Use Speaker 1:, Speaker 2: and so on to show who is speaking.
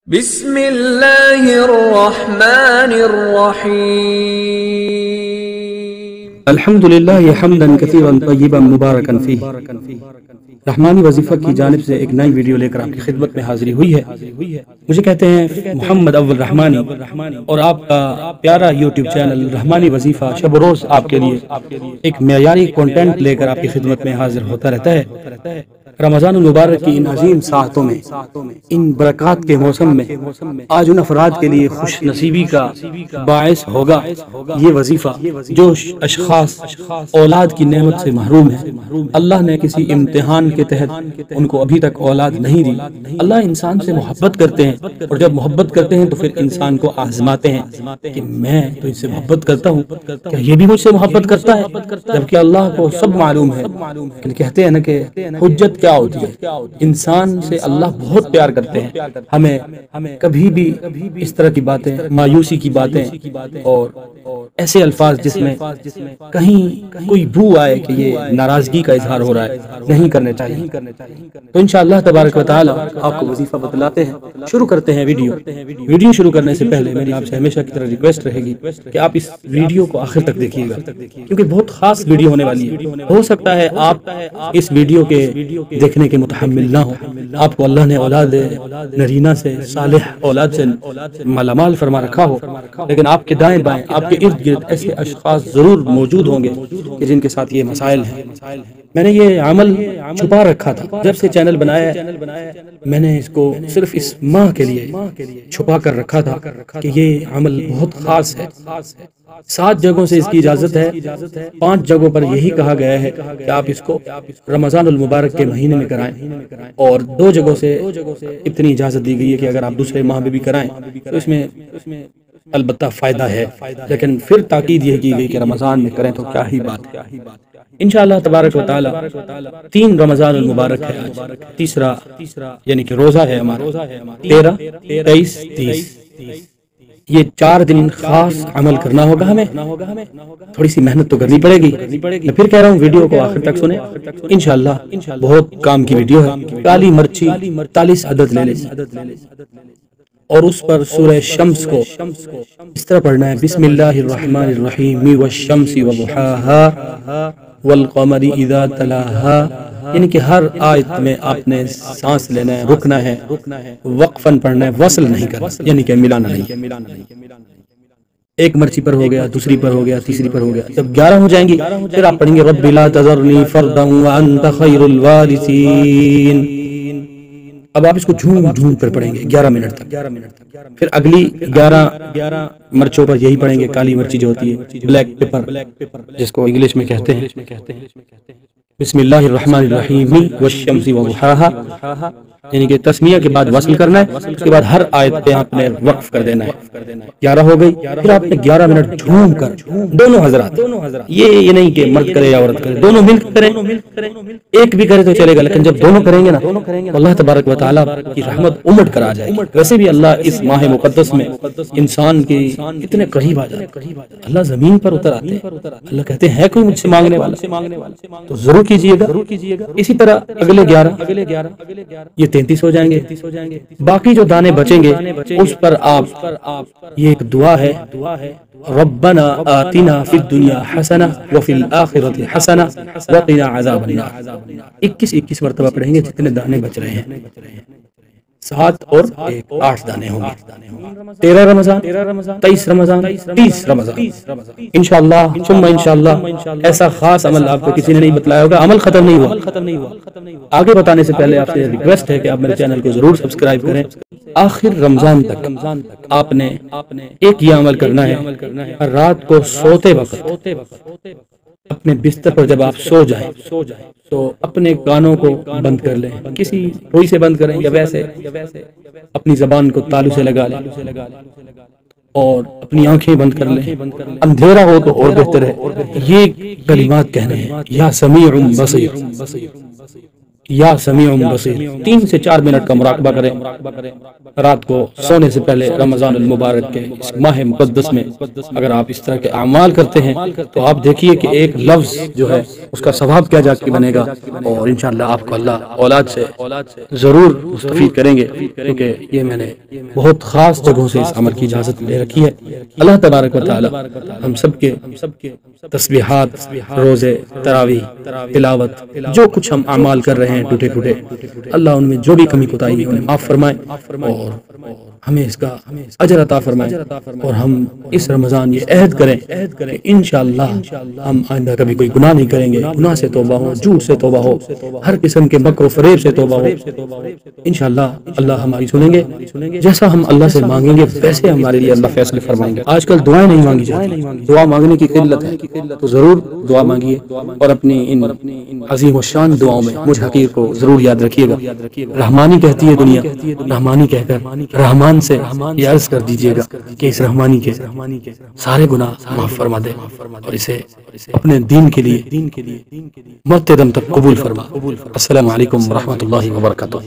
Speaker 1: بسم اللہ الرحمن الرحیم
Speaker 2: الحمدللہ حمدا کثیرا طیبا مبارکا فیہ۔ رحمانی وظیفہ کی جانب سے ایک نئی ویڈیو لے کر آپ کی خدمت میں حاضری ہوئی ہے۔ مجھے کہتے ہیں محمد اول رحمانی، اور آپ کا پیارا یوٹیوب چینل رحمانی وظیفہ شب و روز آپ کے لیے ایک معیاری کنٹینٹ لے کر آپ کی خدمت میں حاضر ہوتا رہتا ہے۔ رمضان المبارک کی ان عظیم ساعتوں میں، ان برکات کے موسم میں آج ان افراد کے لیے خوش نصیبی کا باعث ہوگا یہ وظیفہ جو اشخاص اولاد کی نعمت سے محروم ہیں۔ اللہ نے کسی امتحان کے تحت ان کو ابھی تک اولاد نہیں دی۔ اللہ انسان سے محبت کرتے ہیں، اور جب محبت کرتے ہیں تو پھر انسان کو آزماتے ہیں کہ میں تو ان سے محبت کرتا ہوں، کیا یہ بھی مجھ سے محبت کرتا ہے؟ جبکہ اللہ کو سب معلوم ہے۔ کہتے ہیں نا کہ حجت کیا ہوتی ہے؟ انسان سے اللہ بہت پیار کرتے ہیں۔ ہمیں کبھی بھی اس طرح کی باتیں، مایوسی کی باتیں اور ایسے الفاظ جس میں کہیں کوئی بو آئے کہ یہ ناراضگی کا اظہار ہو رہا ہے، نہیں کرنے چاہیے۔ تو انشاءاللہ تبارک و تعالی آپ کو وظیفہ بتلاتے ہیں۔ شروع کرتے ہیں ویڈیو شروع کرنے سے پہلے میری آپ سے ہمیشہ کی طرح ریکویسٹ رہے گی کہ آپ اس ویڈیو کو آخر تک دیکھیے گا، کیونکہ بہت خاص ویڈیو ہونے والی ہے۔ ہو سکتا ہے آپ اس ویڈیو کے دیکھنے کے متحمل نہ ہو، آپ کو اللہ نے اولاد نرینہ سے، صالح اولاد سے مالا مال فرما رکھا ہو، لیکن آپ کے دائیں بائیں، آپ کے ارد گرد ایسے اشخاص ضرور موجود ہوں گے کہ جن کے ساتھ یہ مسائل ہیں۔ میں نے یہ عمل چھپا رکھا تھا، جب سے چینل بنایا میں نے اس کو صرف اس ماہ کے لیے چھپا کر رکھا تھا کہ یہ عمل بہت خاص ہے۔ 7 جگہوں سے اس کی اجازت ہے، 5 جگہوں پر یہی کہا گیا ہے کہ آپ اس کو رمضان المبارک کے مہینے میں کرائیں، اور 2 جگہوں سے اتنی اجازت دی گئی ہے کہ اگر آپ دوسرے ماہ میں بھی کرائیں تو اس میں البتہ فائدہ ہے، لیکن پھر تاکید یہ کی گئی کہ رمضان میں کریں تو کیا ہی بات ہے۔ انشاءاللہ تبارک و تعالی 3 رمضان المبارک ہے آج، تیسرا یعنی کہ روزہ ہے ہمارا 13، 23، 30۔ یہ 4 دن خاص عمل کرنا ہوگا ہمیں، تھوڑی سی محنت تو کرنی پڑے گی۔ میں پھر کہہ رہا ہوں ویڈیو کو آخر تک سنیں، انشاءاللہ بہت کام کی ویڈیو ہے۔ کالی مرچی 40 عدد لے لیں، اور اس پر سورہ شمس کو اس طرح پڑھنا ہے: بسم اللہ الرحمن الرحیم والشمس وضحاها والقمر اذا تلاها۔ یعنی کہ ہر آیت میں آپ نے سانس لینا ہے، رکنا ہے، وقفاً پڑھنا ہے، وصل نہیں کرنا، یعنی کہ ملانا نہیں۔ ایک مرچی پر ہو گیا، دوسری پر ہو گیا، تیسری پر ہو گیا، جب 11 ہو جائیں گی پھر آپ پڑھیں گے رب لا تذرنی فردا وانت خیر الوارثین۔ اب آپ اس کو جھوم کر پڑھیں گے 11 منٹ تک، پھر اگلی 11 مرچوں پر یہی پڑھیں گے، کالی مرچی جو ہوتی ہے، بلیک پیپر جس کو انگلش میں کہتے ہیں۔ بسم اللہ الرحمن الرحیم والشمس وضحاها، یعنی کہ تسمیہ کے بعد وصل کرنا ہے، اس کے بعد ہر آیت پہ آپ نے وقف کر دینا ہے۔ 11 ہو گئی، پھر آپ نے 11 منٹ جھوم کر دونوں حضرات، یہ نہیں کہ مرد کرے یا عورت کرے، دونوں مل کر کریں، ایک بھی کرے تو چلے گا، لیکن جب دونوں کریں گے نا اللہ تبارک و تعالیٰ کی رحمت امٹ کر آ جائے گی۔ ویسے بھی اللہ اس ماہ مقدس میں انسان کے اتنے قریب آ جاتے ہیں، اللہ زمین پر اتر آتے ہیں، اللہ کہتے ہیں کوئی مجھ سے مانگنے والا تو ضرور کیجئے گا۔ اسی طرح اگلے 11 یہ 33 ہو جائیں گے۔ باقی جو دانے بچیں گے اس پر آپ یہ ایک دعا ہے: ربنا آتنا فی الدنیا حسنہ وفی الآخرۃ حسنہ وقنا عذاب النار۔ 21 مرتبہ پڑھیں گے جتنے دانے بچ رہے ہیں، 7 اور 1 8 دانے ہوں گے۔ 13 رمضان، 23 رمضان، 30 رمضان، انشاءاللہ ثم انشاءاللہ ایسا خاص عمل آپ کو کسی نے نہیں بتلایا ہوگا۔ عمل ختم نہیں ہوا، آگے بتانے سے پہلے آپ سے ریکویسٹ ہے کہ آپ میرے چینل کو ضرور سبسکرائب کریں۔ آخر رمضان تک آپ نے ایک یہ عمل کرنا ہے، رات کو سوتے وقت اپنے بستر پر جب آپ سو جائیں تو اپنے کانوں کو بند کر لیں، کسی روئی سے بند کریں یا ویسے اپنی زبان کو تالو سے لگا لیں اور اپنی آنکھیں بند کر لیں۔ اندھیرا ہو تو اور بہتر ہے، یہ کلمات کہنے ہیں: یا سمیع بصیر، یا سمیع بصیر 3 سے 4 منٹ کا مراقبہ کریں رات کو سونے سے پہلے رمضان المبارک کے اس ماہ مقدس میں۔ اگر آپ اس طرح کے اعمال کرتے ہیں تو آپ دیکھیے کہ ایک لفظ جو ہے اس کا ثواب کیا جا کے بنے گا، اور انشاءاللہ آپ کو اللہ اولاد سے ضرور مستفید کریں گے، کیونکہ یہ میں نے بہت خاص جگہوں سے اس عمل کی اجازت لے رکھی ہے۔ اللہ تبارک و تعالی ہم سب کے تسبیحات، روزے، تراویح، تلاوت، جو کچھ ہم اعمال کر رہے ہیں ٹوٹے ٹوٹے، اللہ ان میں جو بھی کمی کوتاہی ہے انہیں معاف فرمائے اور ہمیں اس کا اجر عطا فرمائے، اور ہم اس رمضان یہ عہد کریں کہ انشاءاللہ ہم آئندہ کبھی کوئی گناہ نہیں کریں گے، گناہ سے توبہ ہو، جھوٹ سے توبہ ہو، ہر قسم کے مکر و فریب سے توبہ ہو۔ انشاءاللہ اللہ ہماری سنیں گے، جیسا ہم اللہ سے مانگیں گے ویسے ہمارے لیے اللہ فیصلے فرمائیں گے۔ آج کل دعائیں نہیں مانگی جاتی، دعا مانگنے کی قلت ہے، تو ضرور دعا مانگیے اور اپنی ان عظیم الشان دعاؤں میں مجھ حقیر کو ضرور یاد رکھیے گا۔ رحمانی کہتی ہے دنیا، رحمانی کہہ کر رحمان سے یہ عرض کر دیجئے گا کہ اس رحمانی کے سارے گناہ معاف فرما دے اور اسے اپنے دین کے لیے موت دم تک قبول فرما۔ السلام علیکم ورحمۃ اللہ وبرکاتہ۔